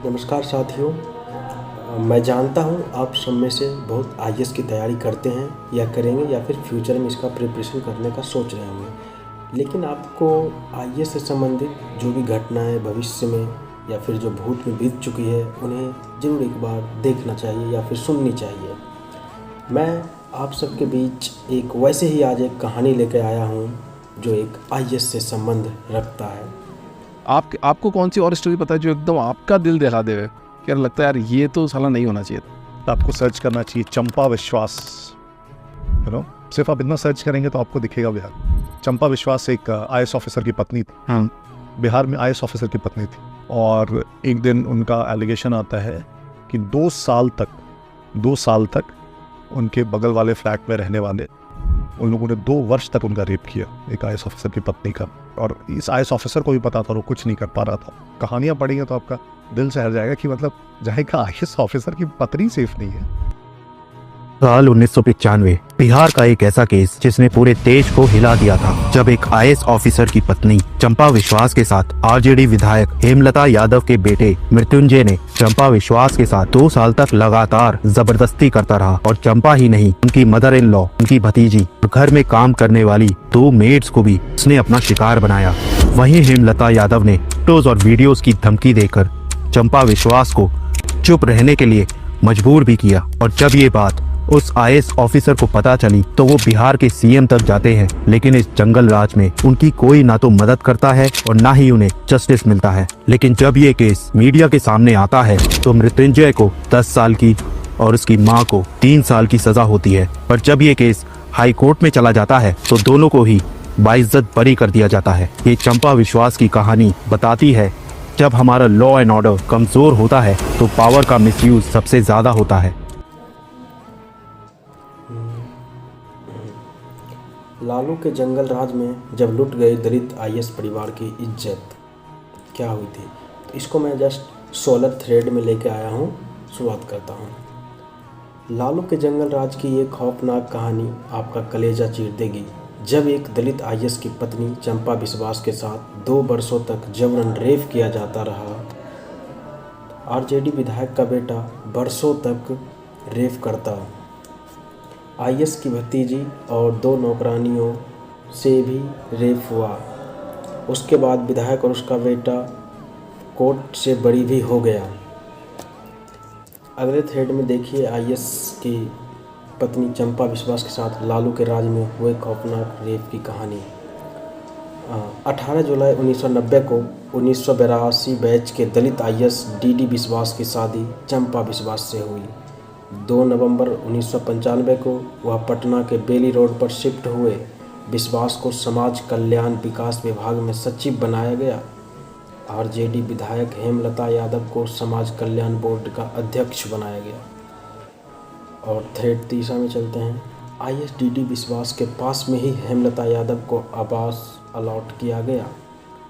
नमस्कार साथियों। मैं जानता हूँ आप सब में से बहुत आईएएस की तैयारी करते हैं या करेंगे या फिर फ्यूचर में इसका प्रिपरेशन करने का सोच रहे होंगे। लेकिन आपको आईएएस से संबंधित जो भी घटनाएं भविष्य में या फिर जो भूत में बीत चुकी है उन्हें ज़रूर एक बार देखना चाहिए या फिर सुननी चाहिए। मैं आप सबके बीच एक वैसे ही आज एक कहानी लेकर आया हूँ जो एक आईएएस से संबंध रखता है। आपको कौन सी और स्टोरी पता है जो एकदम आपका दिल दहला देवे कि यार लगता है यार ये तो साला नहीं होना चाहिए था? आपको सर्च करना चाहिए चंपा विश्वास। सिर्फ आप इतना सर्च करेंगे तो आपको दिखेगा बिहार। चंपा विश्वास एक आईएएस ऑफिसर की पत्नी थी। हाँ। बिहार में आईएएस ऑफिसर की पत्नी थी और एक दिन उनका एलिगेशन आता है कि 2 साल तक उनके बगल वाले फ्लैट में रहने वाले उन लोगों ने 2 वर्ष तक उनका रेप किया, एक आईएएस ऑफिसर की पत्नी का। और इस आईएएस ऑफिसर को भी पता था, वो कुछ नहीं कर पा रहा था। कहानियां पढ़ेंगे तो आपका दिल सहर जाएगा कि मतलब जहाँ का आईएएस ऑफिसर की पत्नी सेफ नहीं है। साल 1995 बिहार का एक ऐसा केस जिसने पूरे देश को हिला दिया था, जब एक आईएएस ऑफिसर की पत्नी चंपा विश्वास के साथ आरजेडी विधायक हेमलता यादव के बेटे मृत्युंजय ने चंपा विश्वास के साथ 2 साल तक लगातार जबरदस्ती करता रहा। और चंपा ही नहीं, उनकी मदर इन लॉ, उनकी भतीजी, घर में काम करने वाली 2 मेड्स को भी उसने अपना शिकार बनाया। वहीं हेमलता यादव ने फोटोज और वीडियोस की धमकी देकर चंपा विश्वास को चुप रहने के लिए मजबूर भी किया। और जब ये बात उस आईएएस ऑफिसर को पता चली तो वो बिहार के सीएम तक जाते हैं, लेकिन इस जंगल राज में उनकी कोई ना तो मदद करता है और ना ही उन्हें जस्टिस मिलता है। लेकिन जब ये केस मीडिया के सामने आता है तो मृत्युंजय को 10 साल की और उसकी मां को 3 साल की सजा होती है। पर जब ये केस हाई कोर्ट में चला जाता है तो दोनों को ही बाइज्जत बरी कर दिया जाता है। ये चंपा विश्वास की कहानी बताती है जब हमारा लॉ एंड ऑर्डर कमजोर होता है तो पावर का मिसयूज सबसे ज्यादा होता है। लालू के जंगल राज में जब लुट गई दलित आईएएस परिवार की इज्जत क्या हुई थी, तो इसको मैं जस्ट 16 थ्रेड में लेके आया हूँ। शुरुआत करता हूँ। लालू के जंगल राज की ये खौफनाक कहानी आपका कलेजा चीर देगी। जब एक दलित आईएएस की पत्नी चंपा विश्वास के साथ 2 वर्षों तक जबरन रेप किया जाता रहा, आरजेडी विधायक का बेटा वर्षों तक रेप करता, आईएएस की भतीजी और 2 नौकरानियों से भी रेप हुआ। उसके बाद विधायक और उसका बेटा कोर्ट से बरी भी हो गया। अगले थ्रेड में देखिए आईएएस की पत्नी चंपा विश्वास के साथ लालू के राज में हुए खौफनाक रेप की कहानी। 18 जुलाई 1990 को 1982 बैच के दलित आईएएस डीडी विश्वास की शादी चंपा विश्वास से हुई। 2 नवंबर 1995 को वह पटना के बेली रोड पर शिफ्ट हुए। विश्वास को समाज कल्याण विकास विभाग में सचिव बनाया गया। आरजेडी विधायक हेमलता यादव को समाज कल्याण बोर्ड का अध्यक्ष बनाया गया। और थ्रेड तीसरा में चलते हैं। आईएएस डीडी विश्वास के पास में ही हेमलता यादव को आवास अलॉट किया गया।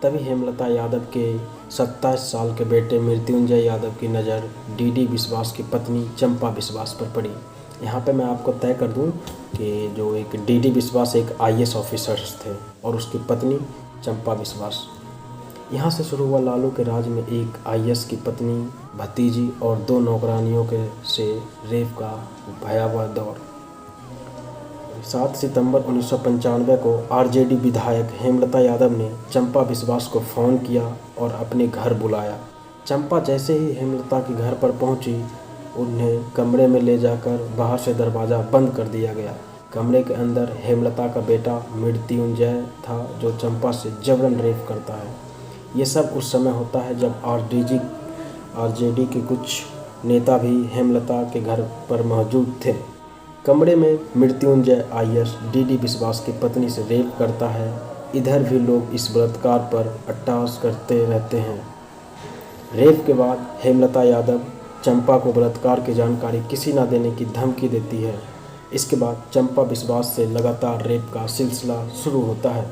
तभी हेमलता यादव के 27 साल के बेटे मृत्युंजय यादव की नज़र डीडी विश्वास की पत्नी चंपा विश्वास पर पड़ी। यहाँ पे मैं आपको तय कर दूँ कि जो एक डीडी विश्वास एक आईएएस ऑफिसर थे और उसकी पत्नी चंपा विश्वास। यहाँ से शुरू हुआ लालू के राज में एक आईएएस की पत्नी, भतीजी और 2 नौकरानियों के से रेप का भयावह दौर। 7 सितंबर 1995 को आरजेडी विधायक हेमलता यादव ने चंपा विश्वास को फ़ोन किया और अपने घर बुलाया। चंपा जैसे ही हेमलता के घर पर पहुंची, उन्हें कमरे में ले जाकर बाहर से दरवाज़ा बंद कर दिया गया। कमरे के अंदर हेमलता का बेटा मृत्युंजय था जो चंपा से जबरन रेप करता है। ये सब उस समय होता है जब आरजेडी के कुछ नेता भी हेमलता के घर पर मौजूद थे। कमरे में मृत्युंजय आईएएस डीडी विश्वास की पत्नी से रेप करता है। इधर भी लोग इस बलात्कार पर अट्टहास करते रहते हैं। रेप के बाद हेमलता यादव चंपा को बलात्कार की जानकारी किसी न देने की धमकी देती है। इसके बाद चंपा विश्वास से लगातार रेप का सिलसिला शुरू होता है।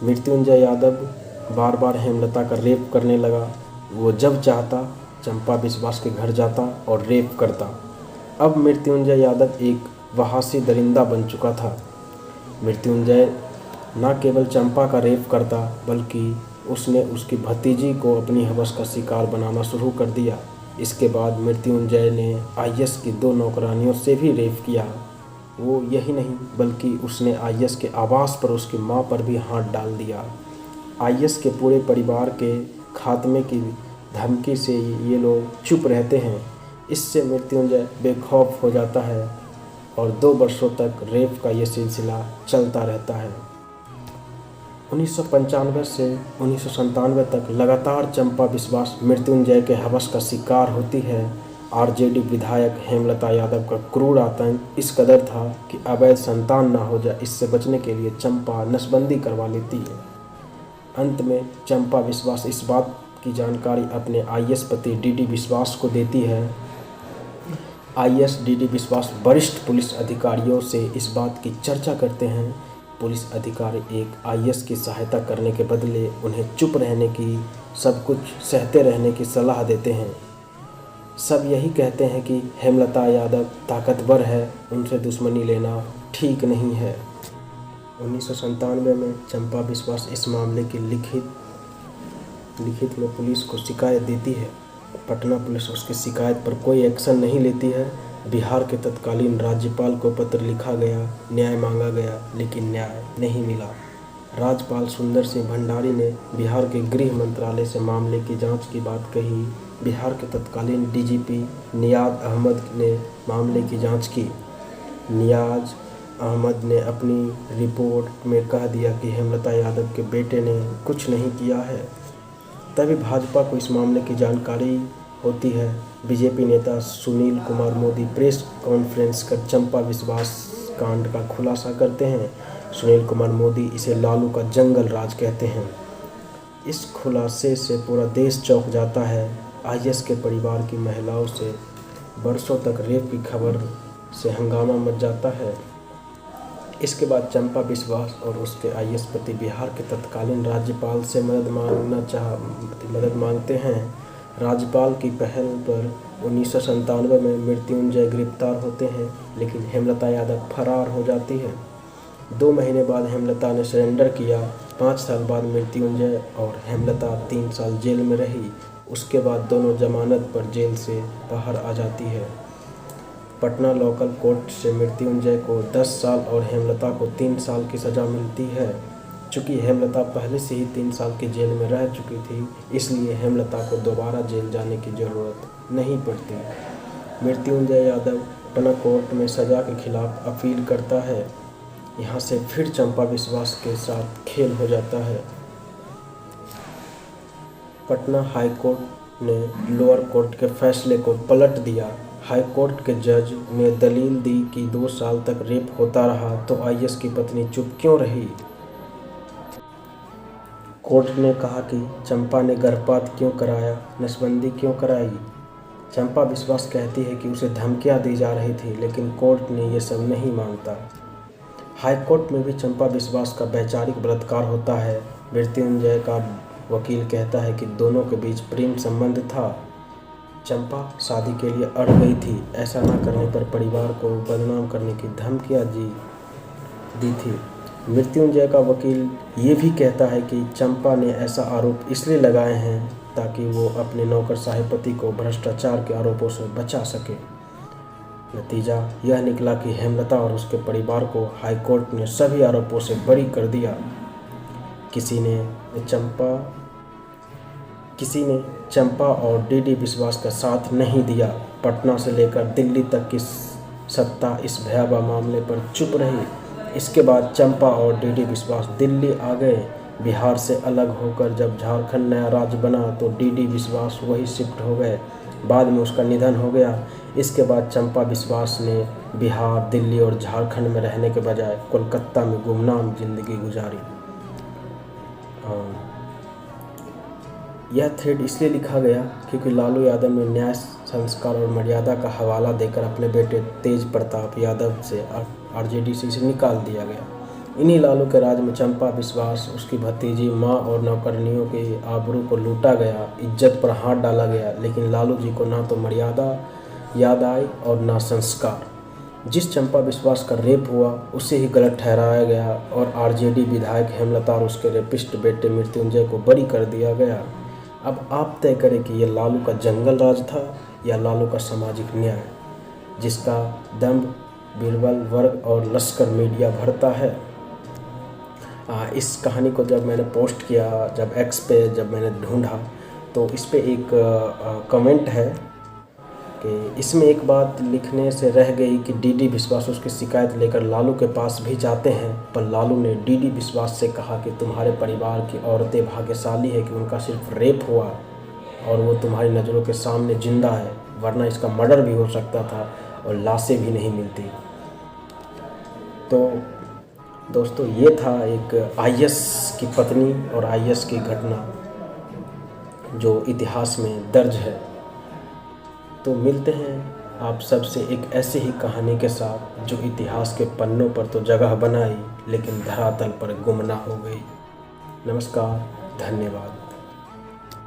मृत्युंजय यादव बार बार हेमलता का रेप करने लगा। वो जब चाहता चंपा विश्वास के घर जाता और रेप करता। अब मृत्युंजय यादव एक वहासी दरिंदा बन चुका था। मृत्युंजय न केवल चंपा का रेप करता बल्कि उसने उसकी भतीजी को अपनी हवस का शिकार बनाना शुरू कर दिया। इसके बाद मृत्युंजय ने आईएस की 2 नौकरानियों से भी रेप किया। वो यही नहीं बल्कि उसने आईएस के आवास पर उसकी मां पर भी हाथ डाल दिया। आईएस के पूरे परिवार के खात्मे की धमकी से ये लोग चुप रहते हैं। इससे मृत्युंजय बेखौफ हो जाता है और 2 वर्षों तक रेप का ये सिलसिला चलता रहता है। 1995 से 1997 तक लगातार चंपा विश्वास मृत्युंजय के हवस का शिकार होती है। आरजेडी विधायक हेमलता यादव का क्रूर आतंक इस कदर था कि अवैध संतान न हो जाए, इससे बचने के लिए चंपा नसबंदी करवा लेती है। अंत में चंपा विश्वास इस बात की जानकारी अपने आईएस पति डीडी विश्वास को देती है। आईएस डीडी विश्वास वरिष्ठ पुलिस अधिकारियों से इस बात की चर्चा करते हैं। पुलिस अधिकारी एक आईएस की सहायता करने के बदले उन्हें चुप रहने की, सब कुछ सहते रहने की सलाह देते हैं। सब यही कहते हैं कि हेमलता यादव ताकतवर है, उनसे दुश्मनी लेना ठीक नहीं है। 1997 में चंपा विश्वास इस मामले की लिखित में पुलिस को शिकायत देती है। पटना पुलिस उसकी शिकायत पर कोई एक्शन नहीं लेती है। बिहार के तत्कालीन राज्यपाल को पत्र लिखा गया, न्याय मांगा गया, लेकिन न्याय नहीं मिला। राज्यपाल सुंदर सिंह भंडारी ने बिहार के गृह मंत्रालय से मामले की जांच की बात कही। बिहार के तत्कालीन डीजीपी नियाज अहमद ने मामले की जांच की। नियाज अहमद ने अपनी रिपोर्ट में कह दिया कि हेमलता यादव के बेटे ने कुछ नहीं किया है। तभी भाजपा को इस मामले की जानकारी होती है। बीजेपी नेता सुनील कुमार मोदी प्रेस कॉन्फ्रेंस कर चंपा विश्वास कांड का खुलासा करते हैं। सुनील कुमार मोदी इसे लालू का जंगल राज कहते हैं। इस खुलासे से पूरा देश चौंक जाता है। आईएस के परिवार की महिलाओं से बरसों तक रेप की खबर से हंगामा मच जाता है। इसके बाद चंपा विश्वास और उसके आईएस पति बिहार के तत्कालीन राज्यपाल से मदद मांगते हैं। राज्यपाल की पहल पर 1997 में मृत्युंजय गिरफ्तार होते हैं, लेकिन हेमलता यादव फरार हो जाती है। 2 महीने बाद हेमलता ने सरेंडर किया। 5 साल बाद मृत्युंजय और हेमलता 3 साल जेल में रही। उसके बाद दोनों जमानत पर जेल से बाहर आ जाती है। पटना लोकल कोर्ट से मृत्युंजय को 10 साल और हेमलता को 3 साल की सज़ा मिलती है। चूँकि हेमलता पहले से ही 3 साल की जेल में रह चुकी थी, इसलिए हेमलता को दोबारा जेल जाने की ज़रूरत नहीं पड़ती। मृत्युंजय यादव पटना कोर्ट में सज़ा के खिलाफ अपील करता है। यहाँ से फिर चंपा विश्वास के साथ खेल हो जाता है। पटना हाई कोर्ट ने लोअर कोर्ट के फैसले को पलट दिया। हाई कोर्ट के जज ने दलील दी कि 2 साल तक रेप होता रहा तो आईएस की पत्नी चुप क्यों रही। कोर्ट ने कहा कि चंपा ने गर्भपात क्यों कराया, नसबंदी क्यों कराई। चंपा विश्वास कहती है कि उसे धमकियां दी जा रही थी, लेकिन कोर्ट ने ये सब नहीं मानता। हाई कोर्ट में भी चंपा विश्वास का वैचारिक बलात्कार होता है। मृत्युंजय का वकील कहता है कि दोनों के बीच प्रेम संबंध था। चंपा शादी के लिए अड़ गई थी। ऐसा ना करने पर परिवार को बदनाम करने की धमकियां दी थी। मृत्युंजय का वकील ये भी कहता है कि चंपा ने ऐसा आरोप इसलिए लगाए हैं ताकि वो अपने नौकरशाही पति को भ्रष्टाचार के आरोपों से बचा सके। नतीजा यह निकला कि हेमलता और उसके परिवार को हाईकोर्ट ने सभी आरोपों से बरी कर दिया। किसी ने चंपा और डीडी विश्वास का साथ नहीं दिया। पटना से लेकर दिल्ली तक की सत्ता इस भयावह मामले पर चुप रही। इसके बाद चंपा और डीडी विश्वास दिल्ली आ गए। बिहार से अलग होकर जब झारखंड नया राज्य बना तो डीडी विश्वास वही शिफ्ट हो गए। बाद में उसका निधन हो गया। इसके बाद चंपा विश्वास ने बिहार, दिल्ली और झारखंड में रहने के बजाय कोलकाता में गुमनाम जिंदगी गुजारी। यह थ्रेड इसलिए लिखा गया क्योंकि लालू यादव ने न्याय, संस्कार और मर्यादा का हवाला देकर अपने बेटे तेज प्रताप यादव से आरजेडी से निकाल दिया गया। इन्हीं लालू के राज में चंपा विश्वास, उसकी भतीजी, मां और नौकरनियों के आबरू को लूटा गया, इज्जत पर हाथ डाला गया। लेकिन लालू जी को ना तो मर्यादा याद आई और ना संस्कार। जिस चंपा विश्वास का रेप हुआ उसे ही गलत ठहराया गया और आरजेडी विधायक हेमलता और उसके रेपिस्ट बेटे मृत्युंजय को बरी कर दिया गया। अब आप तय करें कि ये लालू का जंगल राज था या लालू का सामाजिक न्याय, जिसका दम्भ बीरबल वर्ग और लश्कर मीडिया भरता है। इस कहानी को जब मैंने पोस्ट किया, जब एक्स पे जब मैंने ढूंढा, तो इस पे एक कमेंट है कि इसमें एक बात लिखने से रह गई कि डीडी विश्वास उसकी शिकायत लेकर लालू के पास भी जाते हैं, पर लालू ने डीडी विश्वास से कहा कि तुम्हारे परिवार की औरतें भाग्यशाली है कि उनका सिर्फ रेप हुआ और वो तुम्हारी नज़रों के सामने जिंदा है, वरना इसका मर्डर भी हो सकता था और लाशें भी नहीं मिलती। तो दोस्तों, ये था एक आईएएस की पत्नी और आईएएस की घटना जो इतिहास में दर्ज है। तो मिलते हैं आप सबसे एक ऐसे ही कहानी के साथ जो इतिहास के पन्नों पर तो जगह बनाई लेकिन धरातल पर गुमनाम हो गई। नमस्कार, धन्यवाद।